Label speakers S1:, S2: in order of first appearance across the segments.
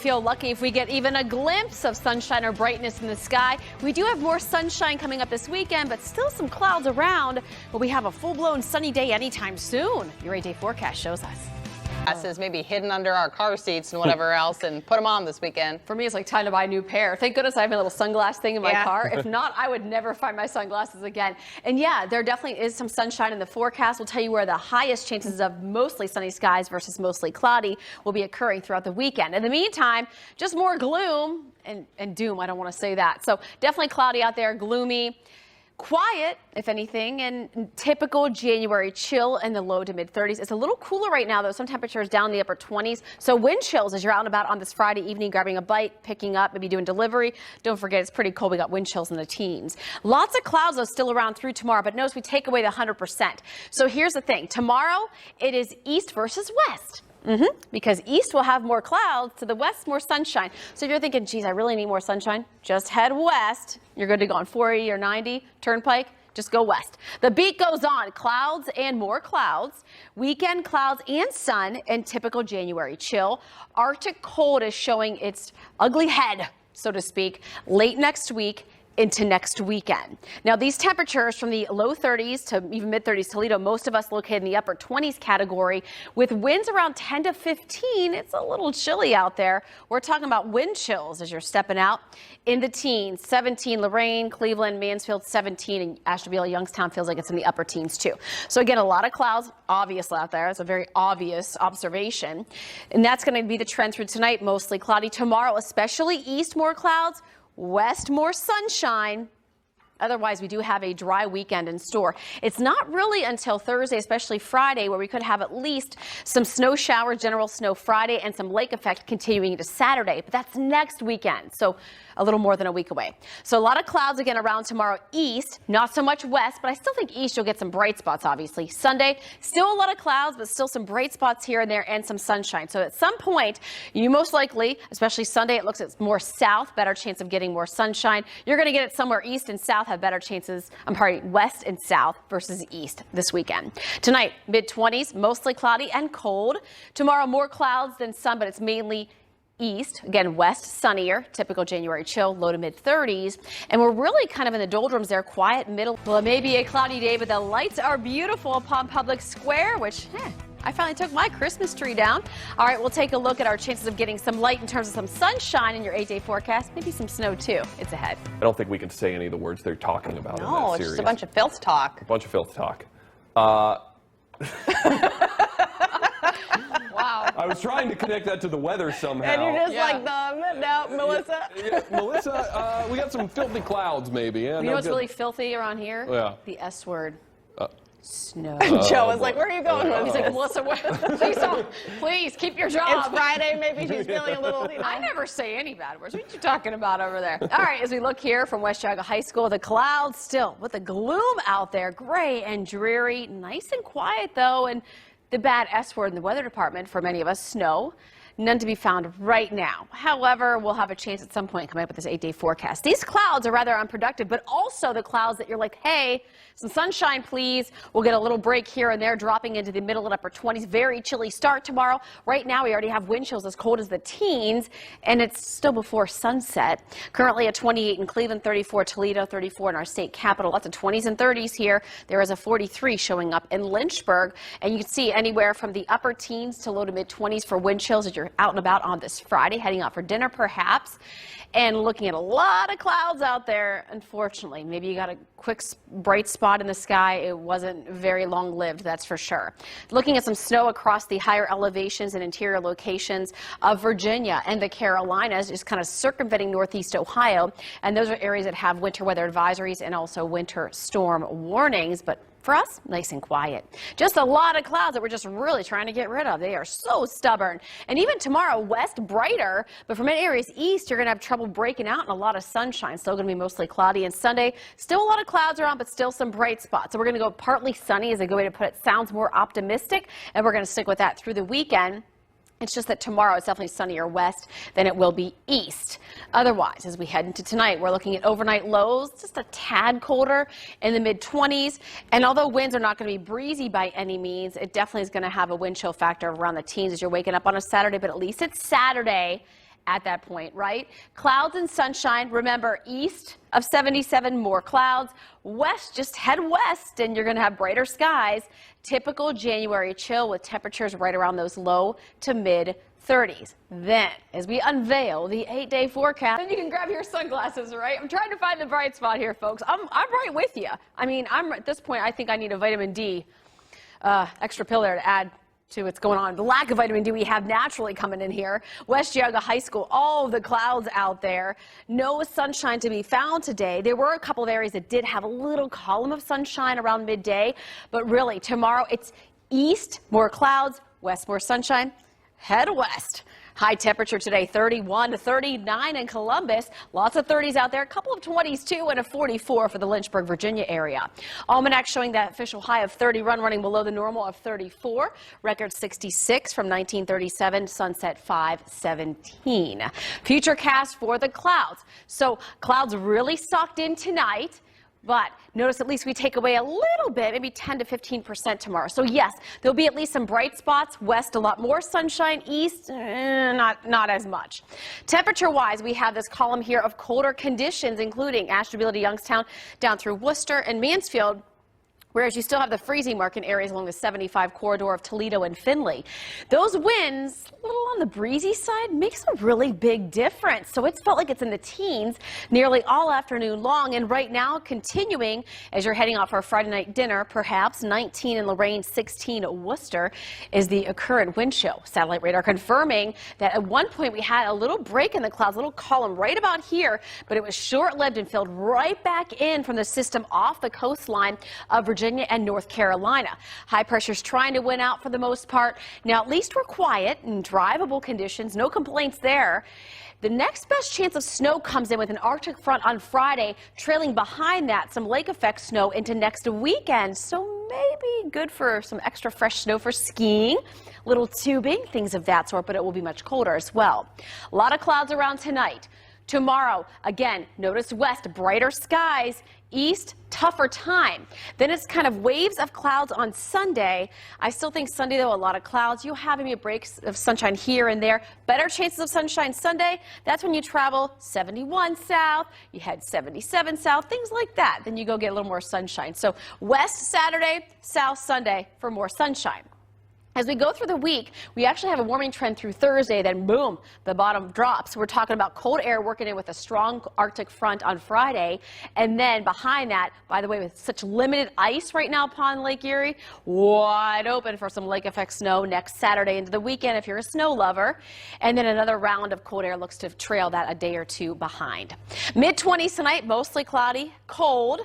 S1: feel lucky if we get even a glimpse of sunshine or brightness in the sky. We do have more sunshine coming up this weekend, but still some clouds around. But we have a full-blown sunny day anytime soon. Your 8-day forecast shows us.
S2: Glasses maybe hidden under our car seats and whatever else, and put them on this weekend.
S1: For me, it's like time to buy a new pair. Thank goodness I have a little sunglass thing in my car. If not, I would never find my sunglasses again. And yeah, there definitely is some sunshine in the forecast. We'll tell you where the highest chances of mostly sunny skies versus mostly cloudy will be occurring throughout the weekend. In the meantime, just more gloom and doom. I don't want to say that. So definitely cloudy out there, gloomy. Quiet, if anything, and typical January chill in the low to mid 30s. It's a little cooler right now, though. Some temperatures down in the upper 20s. So wind chills as you're out and about on this Friday evening, grabbing a bite, picking up, maybe doing delivery. Don't forget, it's pretty cold. We got wind chills in the teens. Lots of clouds, though, still around through tomorrow. But notice we take away the 100%. So here's the thing. Tomorrow, it is east versus west. Because east will have more clouds, to the west more sunshine. So if you're thinking, geez, I really need more sunshine, just head west. You're good to go on 40 or 90 Turnpike. Just go west. The beat goes on. Clouds and more clouds. Weekend clouds and sun and typical January chill. Arctic cold is showing its ugly head, so to speak, late next week into next weekend. Now these temperatures from the low 30s to even mid 30s, Toledo, most of us located in the upper 20s category with winds around 10 to 15. It's a little chilly out there. We're talking about wind chills as you're stepping out in the teens. 17 Lorain, Cleveland, Mansfield 17, and Ashtabula, Youngstown feels like it's in the upper teens too. So again, a lot of clouds obvious out there. It's a very obvious observation, and that's going to be the trend through tonight. Mostly cloudy tomorrow, especially east more clouds. West, more sunshine. Otherwise, we do have a dry weekend in store. It's not really until Thursday, especially Friday, where we could have at least some snow showers, general snow Friday, and some lake effect continuing into Saturday. But that's next weekend, so a little more than a week away. So a lot of clouds again around tomorrow east, not so much west, but I still think east you'll get some bright spots, obviously. Sunday, still a lot of clouds, but still some bright spots here and there and some sunshine. So at some point, you most likely, especially Sunday, it looks at more south, better chance of getting more sunshine. You're going to get it somewhere east and south, have better chances, west and south versus east this weekend. Tonight, mid-20s, mostly cloudy and cold. Tomorrow, more clouds than sun, but it's mainly east. Again, west, sunnier, typical January chill, low to mid 30s. And we're really kind of in the doldrums there, quiet middle. Well, it may be a cloudy day, but the lights are beautiful upon Public Square, which, I finally took my Christmas tree down. All right, we'll take a look at our chances of getting some light in terms of some sunshine in your 8-day forecast. Maybe some snow, too. It's ahead.
S3: I don't think we can say any of the words they're talking about in that
S2: No, it's
S3: series.
S2: just a bunch of filth talk.
S3: A bunch of filth talk.
S1: Wow.
S3: I was trying to connect that to the weather somehow.
S2: And you're just like, no, Melissa.
S3: Melissa, we got some filthy clouds, maybe. Yeah,
S1: You know what's really filthy around here?
S3: Yeah.
S1: The S word. Snow.
S2: Joe was like, where are you going with
S1: He's
S2: this?
S1: like, Melissa, please don't. Please keep your job.
S2: It's Friday. Maybe she's feeling a little,
S1: I never say any bad words. What are you talking about over there? All right, as we look here from West Geauga High School, the clouds still with the gloom out there, gray and dreary, nice and quiet though, and the bad S word in the weather department for many of us, snow. None to be found right now. However, we'll have a chance at some point coming up with this 8-day forecast. These clouds are rather unproductive, but also the clouds that you're like, hey, some sunshine, please. We'll get a little break here and there, dropping into the middle and upper 20s. Very chilly start tomorrow. Right now, we already have wind chills as cold as the teens, and it's still before sunset. Currently at 28 in Cleveland, 34 Toledo, 34 in our state capital. Lots of 20s and 30s here. There is a 43 showing up in Lynchburg, and you can see anywhere from the upper teens to low to mid 20s for wind chills as you're out and about on this Friday, heading out for dinner perhaps, and looking at a lot of clouds out there, unfortunately. Maybe you got a quick bright spot in the sky. It wasn't very long-lived, that's for sure. Looking at some snow across the higher elevations and interior locations of Virginia and the Carolinas, just kind of circumventing northeast Ohio, and those are areas that have winter weather advisories and also winter storm warnings, but for us, nice and quiet. Just a lot of clouds that we're just really trying to get rid of. They are so stubborn. And even tomorrow, west brighter, but for many areas east, you're going to have trouble breaking out and a lot of sunshine. Still going to be mostly cloudy. And Sunday, still a lot of clouds around, but still some bright spots. So we're going to go partly sunny is a good way to put it. Sounds more optimistic, and we're going to stick with that through the weekend. It's just that tomorrow it's definitely sunnier west than it will be east. Otherwise, as we head into tonight, we're looking at overnight lows, just a tad colder in the mid-20s. And although winds are not going to be breezy by any means, it definitely is going to have a wind chill factor around the teens as you're waking up on a Saturday, but at least it's Saturday. at that point, right? Clouds and sunshine. Remember, east of 77, more clouds. West, just head west and you're going to have brighter skies. Typical January chill with temperatures right around those low to mid 30s. Then, as we unveil the 8-day forecast, then you can grab your sunglasses, right? I'm trying to find the bright spot here, folks. I'm right with you. I mean, at this point, I think I need a vitamin D extra pill there to add to what's going on. The lack of vitamin D we have naturally coming in here. West Geauga High School, all of the clouds out there. No sunshine to be found today. There were a couple of areas that did have a little column of sunshine around midday, but really tomorrow it's east, more clouds, west, more sunshine. Head west. High temperature today, 31 to 39 in Columbus. Lots of 30s out there. A couple of 20s, too, and a 44 for the Lynchburg, Virginia area. Almanac showing that official high of 31, running below the normal of 34. Record 66 from 1937. Sunset 5:17. Futurecast for the clouds. So clouds really sucked in tonight. But notice at least we take away a little bit, maybe 10 to 15% tomorrow. So yes, there'll be at least some bright spots. West, a lot more sunshine. East, not as much. Temperature-wise, we have this column here of colder conditions, including Ashtabula to Youngstown, down through Worcester and Mansfield. Whereas you still have the freezing mark in areas along the 75 corridor of Toledo and Findlay. Those winds, a little on the breezy side, makes a really big difference. So it's felt like it's in the teens nearly all afternoon long. And right now, continuing as you're heading out for a Friday night dinner, perhaps 19 in Lorain, 16 at Worcester is the current wind chill. Satellite radar confirming that at one point we had a little break in the clouds, a little column right about here, but it was short-lived and filled right back in from the system off the coastline of Virginia and North Carolina. High pressure's trying to win out for the most part. Now, at least we're quiet and drivable conditions. No complaints there. The next best chance of snow comes in with an Arctic front on Friday, trailing behind that some lake effect snow into next weekend. So maybe good for some extra fresh snow for skiing, little tubing, things of that sort, but it will be much colder as well. A lot of clouds around tonight. Tomorrow, again, notice west, brighter skies. East, tougher time. Then it's kind of waves of clouds on Sunday. I still think Sunday, though, a lot of clouds. You'll have maybe breaks of sunshine here and there. Better chances of sunshine Sunday. That's when you travel 71 south, you head 77 south, things like that. Then you go get a little more sunshine. So west Saturday, south Sunday for more sunshine. As we go through the week, we actually have a warming trend through Thursday, then boom, the bottom drops. We're talking about cold air working in with a strong Arctic front on Friday. And then behind that, by the way, with such limited ice right now upon Lake Erie, wide open for some lake effect snow next Saturday into the weekend if you're a snow lover. And then another round of cold air looks to trail that a day or two behind. Mid-20s tonight, mostly cloudy, cold.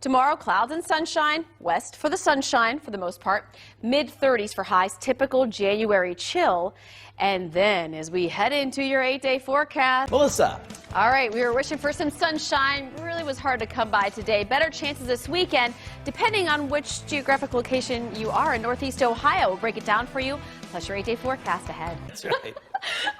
S1: Tomorrow, clouds and sunshine. West for the sunshine for the most part. Mid-30s for highs, typical January chill. And then as we head into your 8-day forecast.
S4: Melissa.
S1: All right, we were wishing for some sunshine. Really was hard to come by today. Better chances this weekend, depending on which geographic location you are in Northeast Ohio. We'll break it down for you, plus your 8-day forecast ahead.
S4: That's right.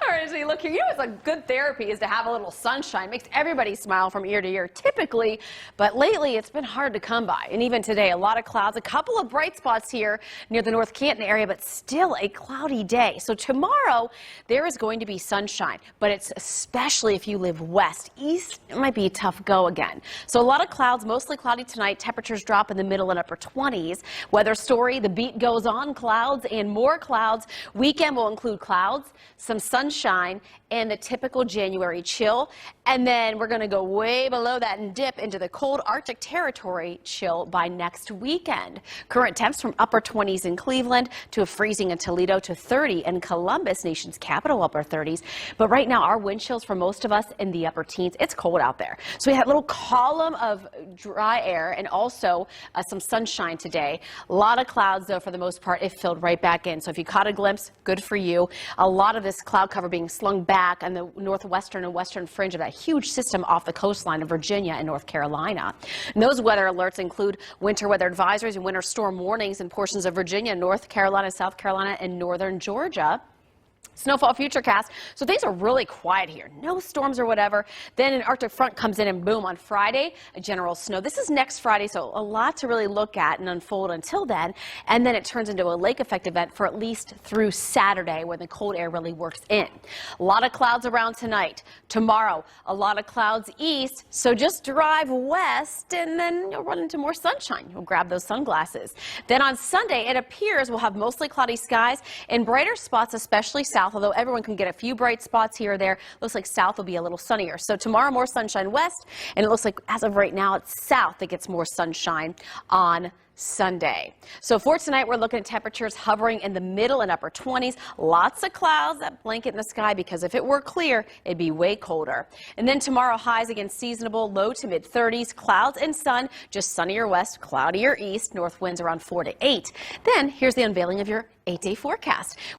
S1: All right, so you look here. You know, it's a good therapy is to have a little sunshine. Makes everybody smile from ear to ear, typically. But lately, it's been hard to come by. And even today, a lot of clouds. A couple of bright spots here near the North Canton area, but still a cloudy day. So tomorrow, there is going to be sunshine. But it's especially if you live west. East, it might be a tough go again. So a lot of clouds, mostly cloudy tonight. Temperatures drop in the middle and upper 20s. Weather story, the beat goes on. Clouds and more clouds. Weekend will include clouds, some sunshine, and the typical January chill. And then we're going to go way below that and dip into the cold Arctic territory chill by next weekend. Current temps from upper 20s in Cleveland to a freezing in Toledo to 30 in Columbus, nation's capital, upper 30s. But right now, our wind chills for most of us in the upper teens. It's cold out there. So we had a little column of dry air and also some sunshine today. A lot of clouds, though, for the most part, it filled right back in. So if you caught a glimpse, good for you. A lot of this cloud cover being slung back on the northwestern and western fringe of that huge system off the coastline of Virginia and North Carolina. And those weather alerts include winter weather advisories and winter storm warnings in portions of Virginia, North Carolina, South Carolina, and northern Georgia. Snowfall futurecast. So things are really quiet here. No storms or whatever. Then an Arctic front comes in and boom, on Friday, a general snow. This is next Friday, so a lot to really look at and unfold until then. And then it turns into a lake effect event for at least through Saturday when the cold air really works in. A lot of clouds around tonight. Tomorrow, a lot of clouds east. So just drive west and then you'll run into more sunshine. You'll grab those sunglasses. Then on Sunday, it appears we'll have mostly cloudy skies and brighter spots, especially south. Although everyone can get a few bright spots here or there, looks like south will be a little sunnier. So tomorrow more sunshine west, and it looks like as of right now it's south that gets more sunshine on Sunday. So for tonight, we're looking at temperatures hovering in the middle and upper 20s. Lots of clouds that blanket in the sky because if it were clear, it'd be way colder. And then tomorrow, highs again seasonable, low to mid 30s, clouds and sun, just sunnier west, cloudier east, north winds around 4 to 8. Then here's the unveiling of your 8-day forecast.